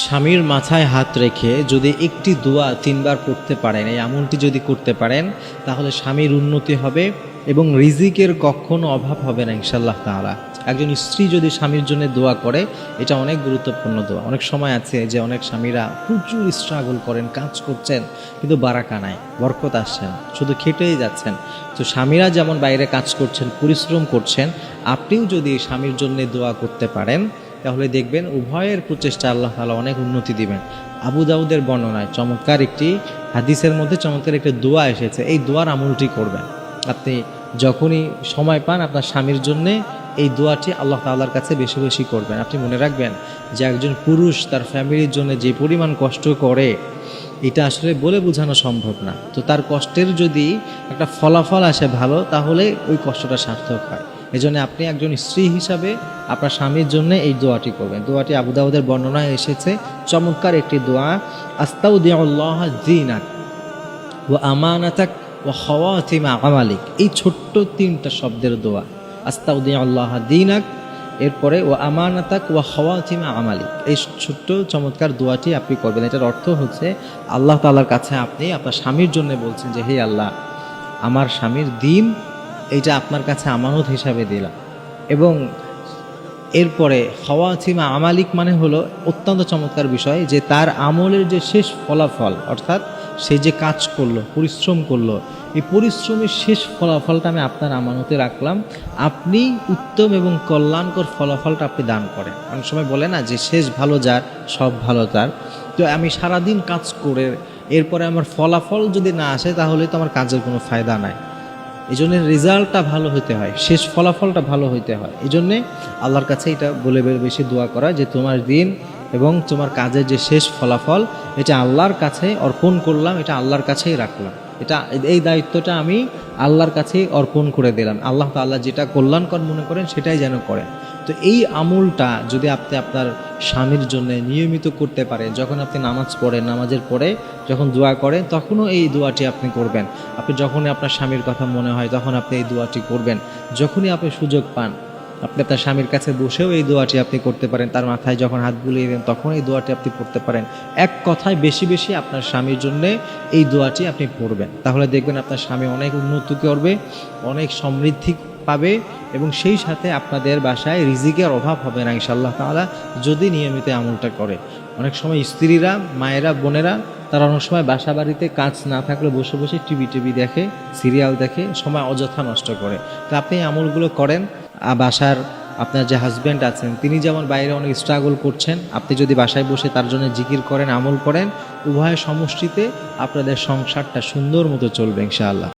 স্বামীর মাথায় হাত রেখে যদি একটি দোয়া 3 বার পড়তে পারেন, এই আমলটি যদি করতে পারেন, তাহলে স্বামীর উন্নতি হবে এবং রিজিকের কখনো অভাব হবে না ইনশাআল্লাহ তাআলা। একজন স্ত্রী যদি স্বামীর জন্য দোয়া করে, এটা অনেক গুরুত্বপূর্ণ দোয়া। অনেক সময় আছে যে অনেক স্বামীরা প্রচুর স্ট্রাগল করেন, কাজ করছেন, কিন্তু বারাকা নাই, বরকত আসছে না, শুধু খেটেই যাচ্ছেন। তো স্বামীরা যেমন বাইরে কাজ করছেন, পরিশ্রম করছেন, আপনিও যদি স্বামীর জন্য দোয়া করতে পারেন, তাহলে দেখবেন উভয়ের প্রচেষ্টা আল্লাহ তাআলা অনেক উন্নতি দিবেন। আবু দাউদের বর্ণনায় চমৎকার একটি হাদিসের মধ্যে চমৎকার একটা দোয়া এসেছে, এই দোয়ার আমলটি করবেন। আপনি যখনই সময় পান আপনার স্বামীর জন্যে এই দোয়াটি আল্লাহ তাআলার কাছে বেশি বেশি করবেন। আপনি মনে রাখবেন যে একজন পুরুষ তার ফ্যামিলির জন্য যে পরিমাণ কষ্ট করে, এটা আসলে বলে বোঝানো সম্ভব না। তো তার কষ্টের যদি একটা ফলাফল আসে ভালো, তাহলে ওই কষ্টটা সার্থক হয়। এজন্য আপনি একজন স্ত্রী হিসাবে আপনার স্বামীর জন্য এই দোয়াটি করবেন। দোয়াটি আবু দাউদের বর্ণনায় এসেছে, চমৎকার একটি দোয়া। আস্তাউদিউল্লাহ দীনাক ওয়া আমানাতাক ওয়া খাওয়াতিমা আমালিক, এই ছোট্ট 3টা শব্দের দোয়া। আস্তাউদিউল্লাহ দীনাক, এরপরে ওয়া আমানাতাক ওয়া খাওয়াতিমা আমালিক, এই ছোট্ট চমৎকার দোয়াটি আপনি করবেন। এটার অর্থ হচ্ছে আল্লাহ তাআলার কাছে আপনি আপনার স্বামীর জন্য বলছেন যে হে আল্লাহ, আমার স্বামীর দিন এইটা আপনার কাছে আমানত হিসাবে দিলাম। এবং এরপরে খাওয়াতিমা আমালিক মানে হলো অত্যন্ত চমৎকার বিষয়, যে তার আমলের যে শেষ ফলাফল, অর্থাৎ সে যে কাজ করলো, পরিশ্রম করলো, এই পরিশ্রমের শেষ ফলাফলটা আমি আপনার আমানতে রাখলাম, আপনি উত্তম এবং কল্যাণকর ফলাফলটা আপনি দান করেন। অনেক সময় বলে না যে শেষ ভালো যার সব ভালো তার। তো আমি সারাদিন কাজ করে এরপরে আমার ফলাফল যদি না আসে, তাহলে তো আমার কাজের কোনো ফায়দা নাই। এই জন্য রেজাল্টটা ভালো হতে হয়, শেষ ফলাফলটা ভালো হইতে হয়। এই জন্যে আল্লাহর কাছে এটা বলে বেশি দোয়া করা যে তোমার দিন এবং তোমার কাজের যে শেষ ফলাফল, এটা আল্লাহর কাছে অর্পণ করলাম, এটা আল্লাহর কাছেই রাখলাম, এটা এই দায়িত্বটা আমি আল্লাহর কাছেই অর্পণ করে দিলাম। আল্লাহ তাআলা যেটা কল্যাণকর মনে করেন সেটাই যেন করেন। তো এই আমলটা যদি আপনি আপনার স্বামীর জন্য নিয়মিত করতে পারেন, যখন আপনি নামাজ পড়েন, নামাজের পরে যখন দোয়া করেন, তখনও এই দোয়াটি আপনি করবেন। আপনি যখনই আপনার স্বামীর কথা মনে হয়, তখন আপনি এই দোয়াটি করবেন। যখনই আপনি সুযোগ পান, আপনি আপনার স্বামীর কাছে বসেও এই দোয়াটি আপনি করতে পারেন। তার মাথায় যখন হাত বুলিয়ে দেন, তখন এই দোয়াটি আপনি পড়তে পারেন। এক কথায় বেশি বেশি আপনার স্বামীর জন্য এই দোয়াটি আপনি পড়বেন, তাহলে দেখবেন আপনার স্বামী অনেক উন্নতি করবে, অনেক সমৃদ্ধি পাবে, এবং সেই সাথে আপনাদের বাসায় রিজিকের অভাব হবে না ইনশাআল্লাহ তাআলা, যদি নিয়মিত আমলটা করে। অনেক সময় স্ত্রীরা, মায়েরা, বোনেরা, তারা অনেক সময় বাসা বাড়িতে কাজ না থাকলে বসে বসে টিভি দেখে, সিরিয়াল দেখে, সময় অযথা নষ্ট করে। তো আপনি এই আমলগুলো করেন। বাসার আপনার যে হাজব্যান্ড আছেন, তিনি যেমন বাইরে অনেক স্ট্রাগল করছেন, আপনি যদি বাসায় বসে তার জন্য জিকির করেন, আমল করেন, উভয় সমষ্টিতে আপনাদের সংসারটা সুন্দর মতো চলবে ইনশাআল্লাহ।